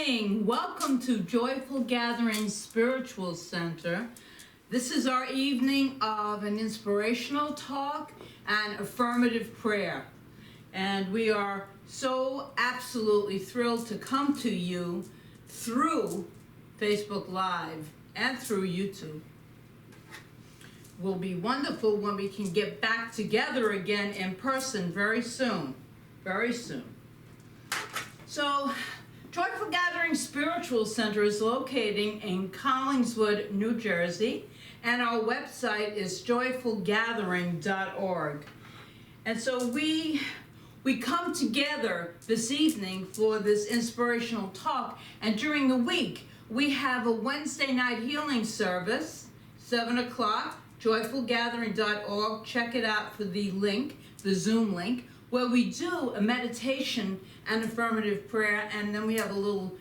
evening. Welcome to Joyful Gathering Spiritual Center. This is our evening of an inspirational talk and affirmative prayer. And we are so absolutely thrilled to come to you through Facebook Live and through YouTube. Will be wonderful when we can get back together again in person very soon. Very soon. So, Joyful Gathering Spiritual Center is located in Collingswood, New Jersey, and our website is joyfulgathering.org. And so we come together this evening for this inspirational talk, and during the week we have a Wednesday night healing service, 7 o'clock, joyfulgathering.org. Check it out for the link, the Zoom link, where we do a meditation and affirmative prayer, and then we have a little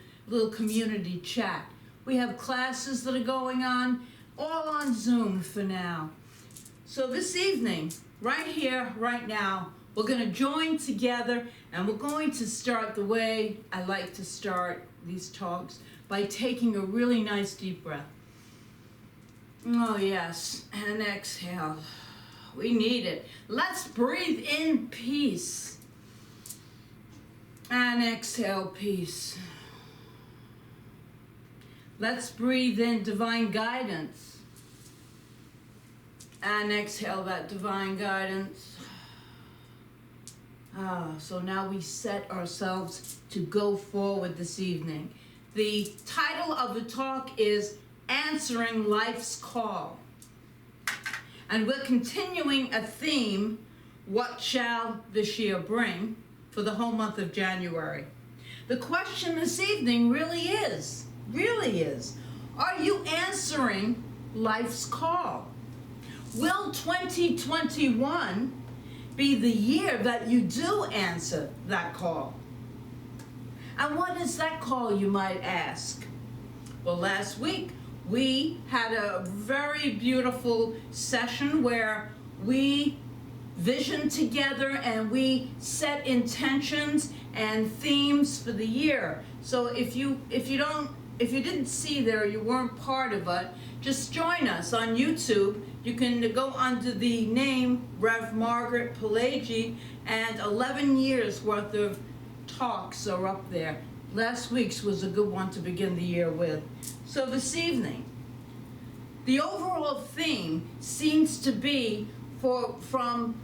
community chat. We have classes that are going on, all on Zoom for now. So this evening, right here, right now, we're going to join together, and we're going to start the way I like to start these talks, by taking a really nice deep breath. Oh yes, and exhale. We need it. Let's breathe in peace. And exhale peace. Let's breathe in divine guidance. And exhale that divine guidance. So now we set ourselves to go forward this evening. The title of the talk is Answering Life's Call. And we're continuing a theme, What Shall This Year Bring, for the whole month of January. The question this evening really is, are you answering life's call? Will 2021 be the year that you do answer that call? And what is that call, you might ask? Well, last week, we had a very beautiful session where we visioned together and we set intentions and themes for the year. So if you didn't see there, you weren't part of it, just join us on YouTube. You can go under the name Rev. Margaret Palagye, and 11 years worth of talks are up there. Last week's was a good one to begin the year with. So this evening, the overall theme seems to be from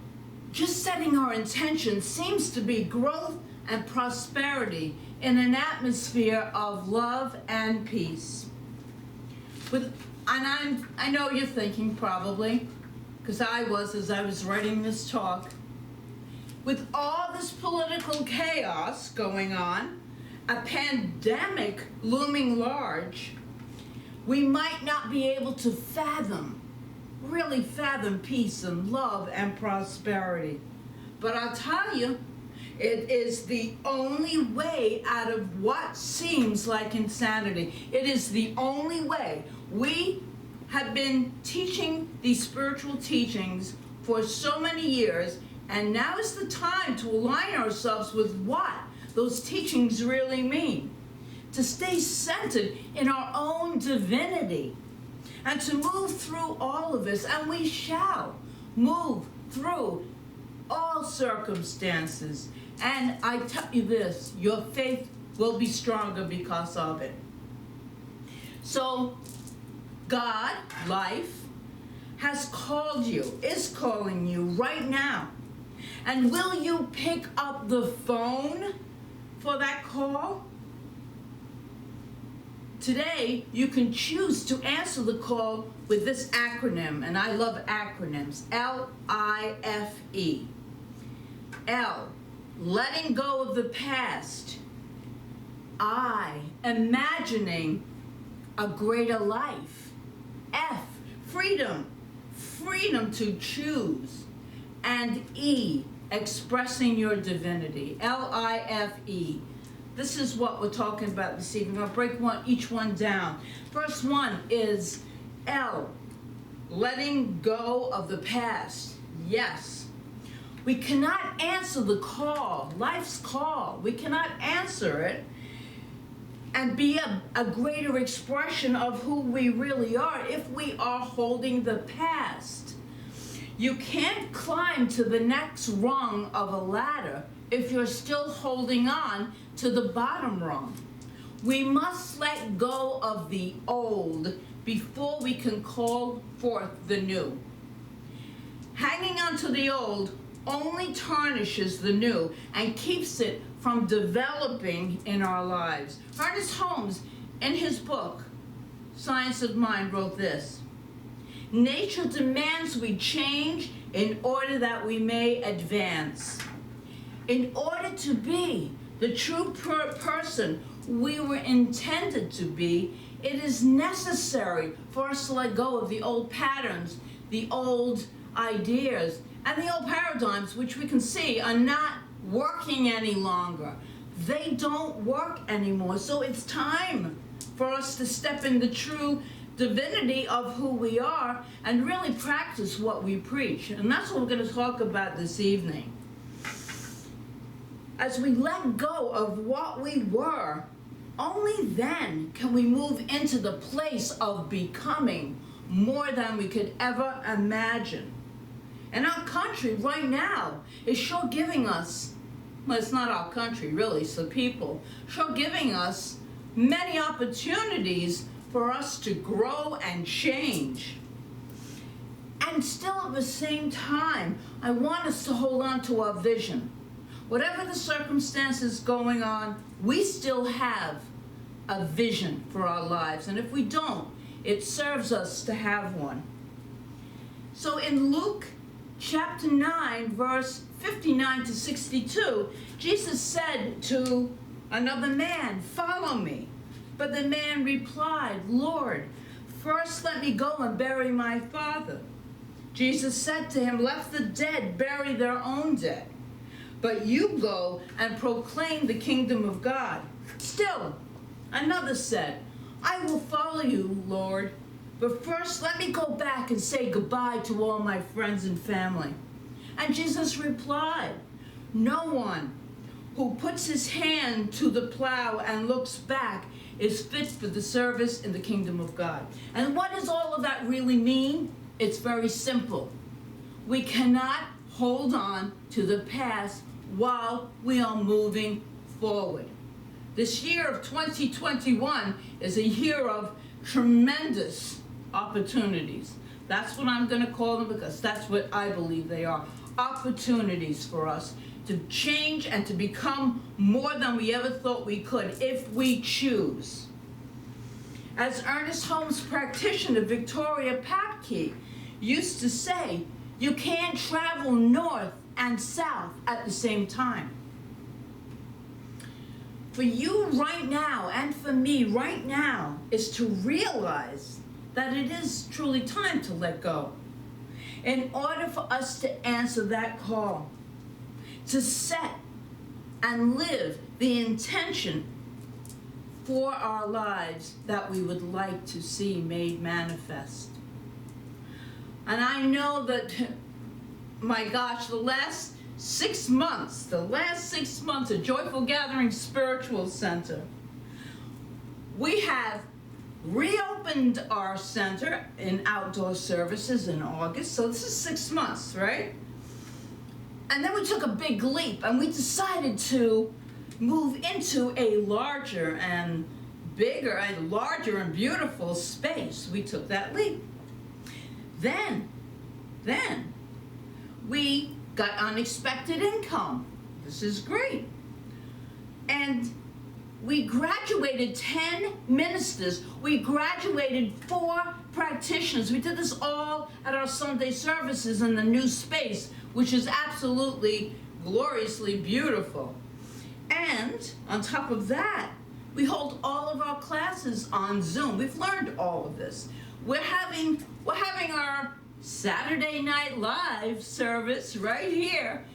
just setting our intention, seems to be growth and prosperity in an atmosphere of love and peace. I know you're thinking probably, because I was as I was writing this talk, with all this political chaos going on, a pandemic looming large, we might not be able to really fathom peace and love and prosperity. But I'll tell you, it is the only way out of what seems like insanity. It is the only way. We have been teaching these spiritual teachings for so many years, and now is the time to align ourselves with what those teachings really mean. To stay centered in our own divinity, and to move through all of this, and we shall move through all circumstances. And I tell you this, your faith will be stronger because of it. So God, life, has called you, is calling you right now. And will you pick up the phone for that call? Today, you can choose to answer the call with this acronym, and I love acronyms, L-I-F-E. L, letting go of the past. I, imagining a greater life. F, freedom, freedom to choose. And E, expressing your divinity, L-I-F-E. This is what we're talking about this evening. I'll break each one down. First one is L, letting go of the past. Yes. We cannot answer the call, life's call. We cannot answer it and be a greater expression of who we really are if we are holding the past. You can't climb to the next rung of a ladder if you're still holding on to the bottom rung. We must let go of the old before we can call forth the new. Hanging on to the old only tarnishes the new and keeps it from developing in our lives. Ernest Holmes, in his book, Science of Mind, wrote this: "Nature demands we change in order that we may advance. In order to be the true person we were intended to be, it is necessary for us to let go of the old patterns, the old ideas, and the old paradigms, which we can see are not working any longer. They don't work anymore. So it's time for us to step in the true divinity of who we are and really practice what we preach." And that's what we're going to talk about this evening. As we let go of what we were, only then can we move into the place of becoming more than we could ever imagine. And our country right now is sure giving us, well, it's not our country really, it's the people, sure giving us many opportunities for us to grow and change. And still at the same time, I want us to hold on to our vision. Whatever the circumstances going on, we still have a vision for our lives. And if we don't, it serves us to have one. So in Luke chapter 9, verse 59 to 62, Jesus said to another man, "Follow me." But the man replied, "Lord, first let me go and bury my father." Jesus said to him, "Let the dead bury their own dead, but you go and proclaim the kingdom of God." Still, another said, "I will follow you, Lord, but first let me go back and say goodbye to all my friends and family." And Jesus replied, "No one who puts his hand to the plow and looks back is fit for the service in the kingdom of God." And what does all of that really mean? It's very simple. We cannot hold on to the past while we are moving forward. This year of 2021 is a year of tremendous opportunities. That's what I'm going to call them, because that's what I believe they are. Opportunities for us to change and to become more than we ever thought we could if we choose. As Ernest Holmes practitioner Victoria Palagye used to say, you can't travel north and south at the same time. For you right now, and for me right now, is to realize that it is truly time to let go. In order for us to answer that call, to set and live the intention for our lives that we would like to see made manifest. And I know that, my gosh, the last 6 months at Joyful Gathering Spiritual Center, we have reopened our center in outdoor services in August. So this is 6 months, right? And then we took a big leap and we decided to move into a larger and beautiful space. We took that leap. Then we got unexpected income. This is great. And we graduated 10 ministers. We graduated 4 practitioners. We did this all at our Sunday services in the new space, which is absolutely gloriously beautiful. And on top of that, we hold all of our classes on Zoom. We've learned all of this. We're having our Saturday Night Live service right here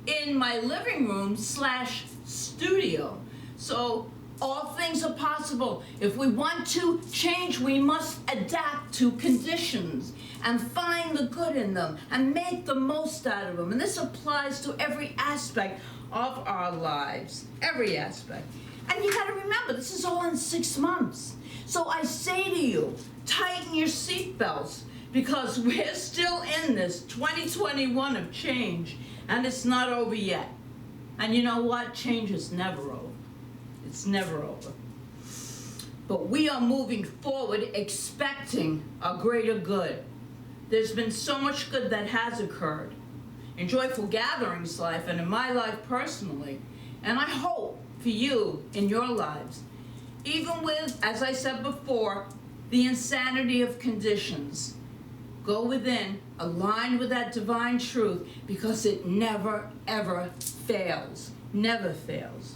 in my living room / studio. So all things are possible. If we want to change, we must adapt to conditions and find the good in them and make the most out of them. And this applies to every aspect of our lives, every aspect. And you gotta remember, this is all in 6 months. So I say to you, tighten your seatbelts, because we're still in this 2021 of change, and it's not over yet. And you know what? Change is never over. It's never over. But we are moving forward expecting a greater good. There's been so much good that has occurred in Joyful Gatherings life and in my life personally. And I hope for you in your lives, even with, as I said before, the insanity of conditions, go within, align with that divine truth, because it never, ever fails. Never fails.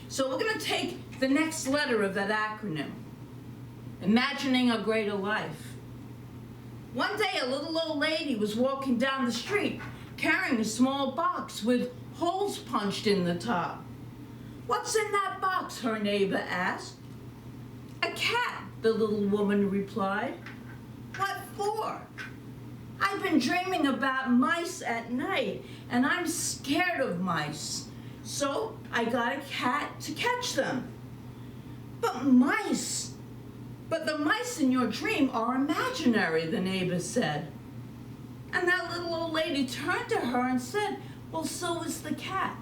So we're going to take the next letter of that acronym, imagining a greater life. One day, a little old lady was walking down the street carrying a small box with holes punched in the top. "What's in that box?" her neighbor asked. "A cat," the little woman replied. "What for?" "I've been dreaming about mice at night, and I'm scared of mice. So I got a cat to catch them." But the mice in your dream are imaginary," the neighbor said. And that little old lady turned to her and said, "Well, so is the cat."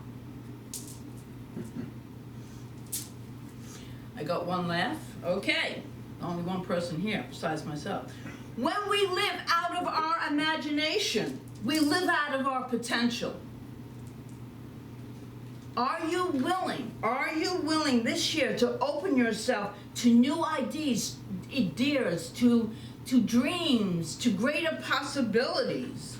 I got one laugh. Okay, only one person here besides myself. When we live out of our imagination, we live out of our potential. Are you willing this year to open yourself to new ideas, to dreams, to greater possibilities?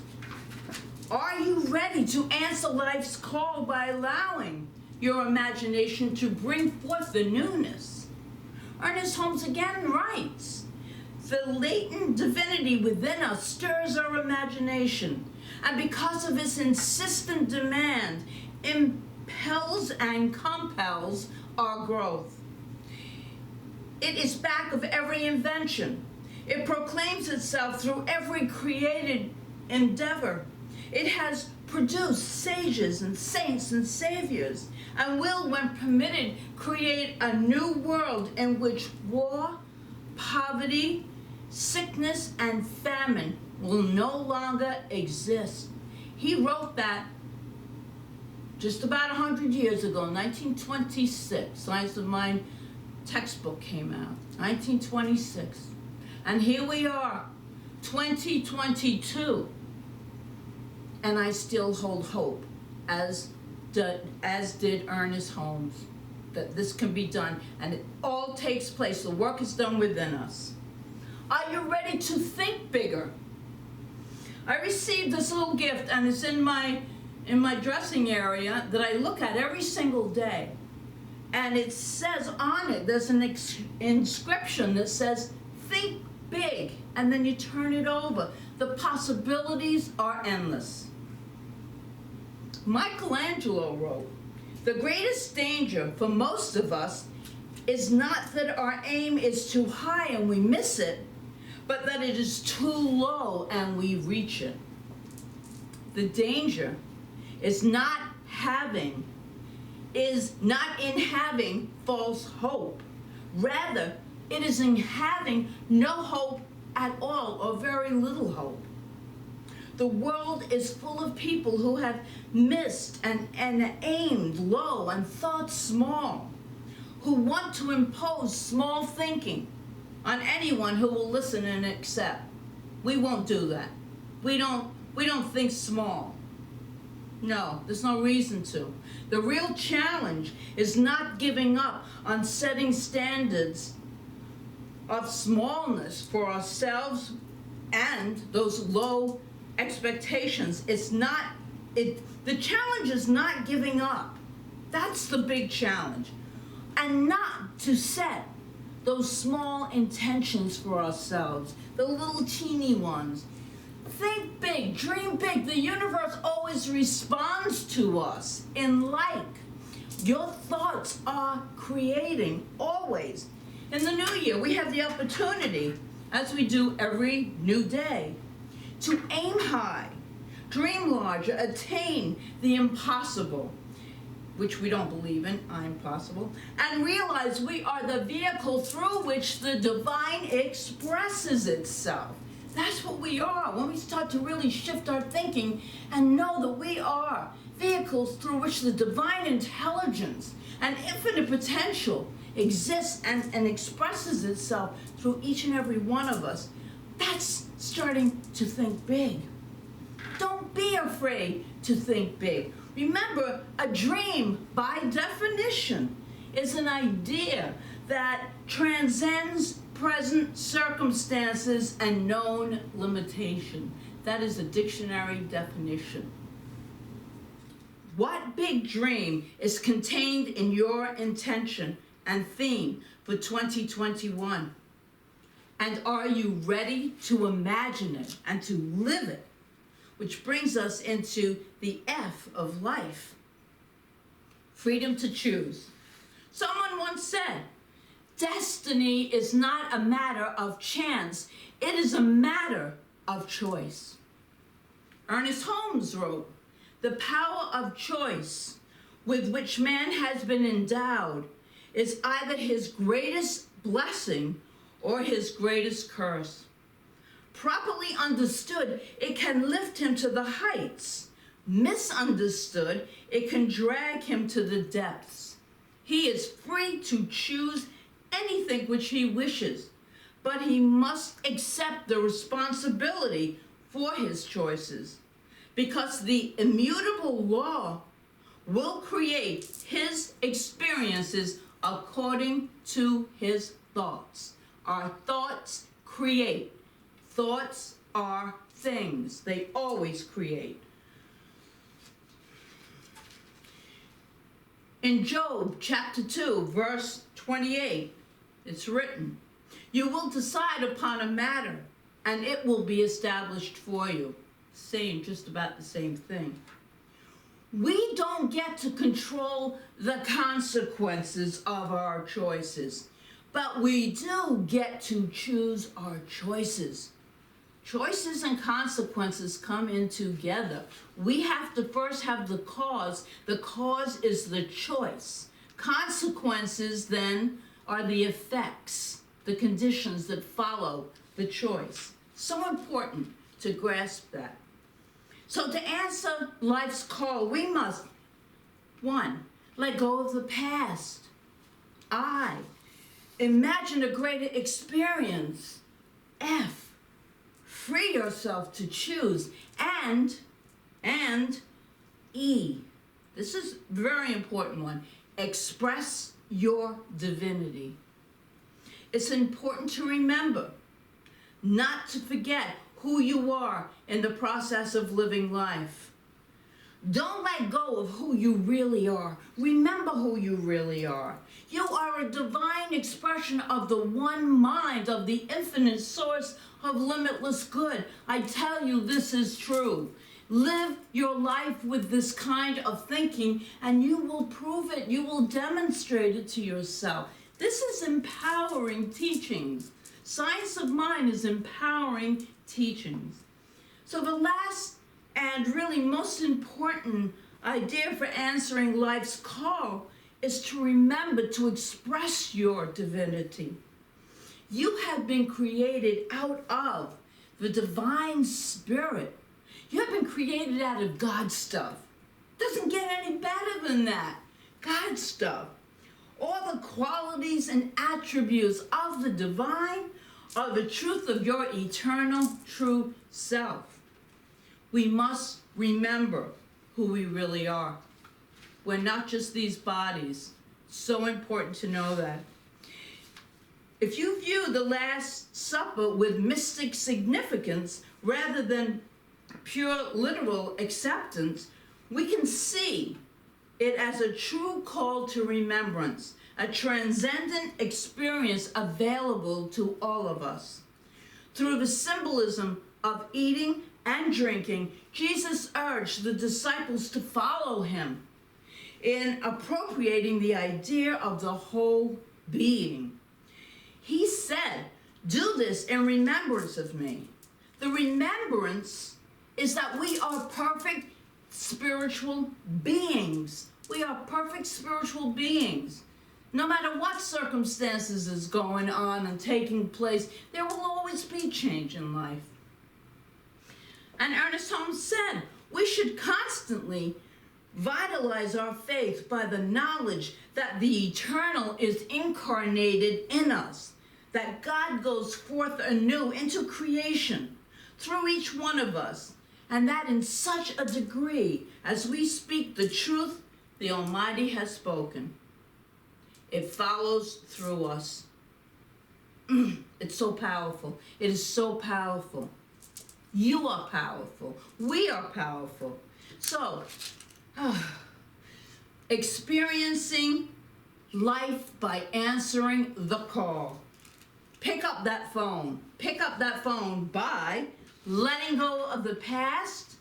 Are you ready to answer life's call by allowing your imagination to bring forth the newness? Ernest Holmes again writes, "The latent divinity within us stirs our imagination, and because of its insistent demand, impels and compels our growth. It is back of every invention. It proclaims itself through every created endeavor. It has produced sages and saints and saviors, and will, when permitted, create a new world in which war, poverty, sickness, and famine will no longer exist." He wrote that just about 100 years ago, 1926. Science of Mind textbook came out, 1926. And here we are, 2022. And I still hold hope, as did Ernest Holmes, that this can be done. And it all takes place. The work is done within us. Are you ready to think bigger? I received this little gift, and it's in my dressing area that I look at every single day. And it says on it, there's an inscription that says, "Think big," and then you turn it over. The possibilities are endless. Michelangelo wrote, "The greatest danger for most of us is not that our aim is too high and we miss it, but that it is too low and we reach it." The danger is not in having false hope. Rather, it is in having no hope at all, or very little hope. The world is full of people who have missed and aimed low and thought small, who want to impose small thinking on anyone who will listen and accept. We won't do that. We don't think small. No, there's no reason to. The real challenge is not giving up on setting standards of smallness for ourselves and those low expectations. The challenge is not giving up. That's the big challenge. And not to set those small intentions for ourselves, the little teeny ones. Think big, dream big. The universe always responds to us in like. Your thoughts are creating always. In the new year, we have the opportunity, as we do every new day, to aim high, dream larger, attain the impossible. which we don't believe in, impossible, and realize we are the vehicle through which the divine expresses itself. That's what we are when we start to really shift our thinking and know that we are vehicles through which the divine intelligence and infinite potential exists and expresses itself through each and every one of us. That's starting to think big. Don't be afraid to think big. Remember, a dream, by definition, is an idea that transcends present circumstances and known limitation. That is a dictionary definition. What big dream is contained in your intention and theme for 2021? And are you ready to imagine it and to live it? Which brings us into the F of life. Freedom to choose. Someone once said, destiny is not a matter of chance, it is a matter of choice. Ernest Holmes wrote, the power of choice with which man has been endowed is either his greatest blessing or his greatest curse. Properly understood, it can lift him to the heights. Misunderstood, it can drag him to the depths. He is free to choose anything which he wishes, but he must accept the responsibility for his choices, because the immutable law will create his experiences according to his thoughts. Our thoughts create. Thoughts are things. They always create. In Job chapter 2, verse 28, it's written, you will decide upon a matter, and it will be established for you. Saying just about the same thing. We don't get to control the consequences of our choices, but we do get to choose our choices. Choices and consequences come in together. We have to first have the cause. The cause is the choice. Consequences then are the effects, the conditions that follow the choice. So important to grasp that. So to answer life's call, we must, 1, let go of the past. I, imagine a greater experience. F, free yourself to choose. And E, this is a very important one, express your divinity. It's important to remember, not to forget who you are in the process of living life. Don't let go of who you really are. Remember who you really are. You are a divine expression of the one mind, of the infinite source of limitless good. I tell you, this is true. Live your life with this kind of thinking, and you will prove it. You will demonstrate it to yourself. This is empowering teachings. Science of Mind is empowering teachings. So the last and really most important idea for answering life's call is to remember to express your divinity. You have been created out of the divine spirit. You have been created out of God's stuff. Doesn't get any better than that. God's stuff. All the qualities and attributes of the divine are the truth of your eternal true self. We must remember who we really are. We're not just these bodies. So important to know that. If you view the Last Supper with mystic significance rather than pure literal acceptance, we can see it as a true call to remembrance, a transcendent experience available to all of us. Through the symbolism of eating and drinking, Jesus urged the disciples to follow him in appropriating the idea of the whole being. He said, "Do this in remembrance of me." The remembrance is that we are perfect spiritual beings, We are perfect spiritual beings. No matter what circumstances is going on and taking place, there will always be change in life. And Ernest Holmes said, we should constantly vitalize our faith by the knowledge that the eternal is incarnated in us, that God goes forth anew into creation through each one of us, and that in such a degree as we speak the truth the Almighty has spoken, it follows through us. It's so powerful. It is so powerful. You are powerful. We are powerful. So, experiencing life by answering the call. Pick up that phone. Pick up that phone by letting go of the past.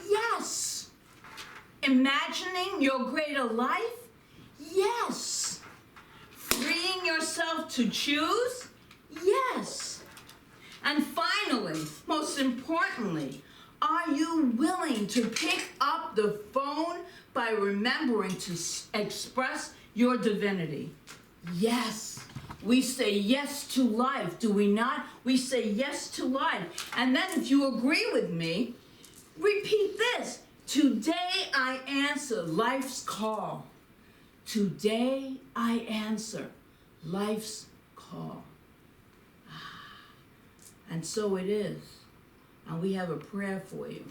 Yes. Imagining your greater life. Yes. Freeing yourself to choose. Yes. And finally, most importantly, are you willing to pick up the phone by remembering to express your divinity? Yes. We say yes to life, do we not? We say yes to life. And then if you agree with me, repeat this. Today I answer life's call. Today I answer life's call. And so it is. And we have a prayer for you.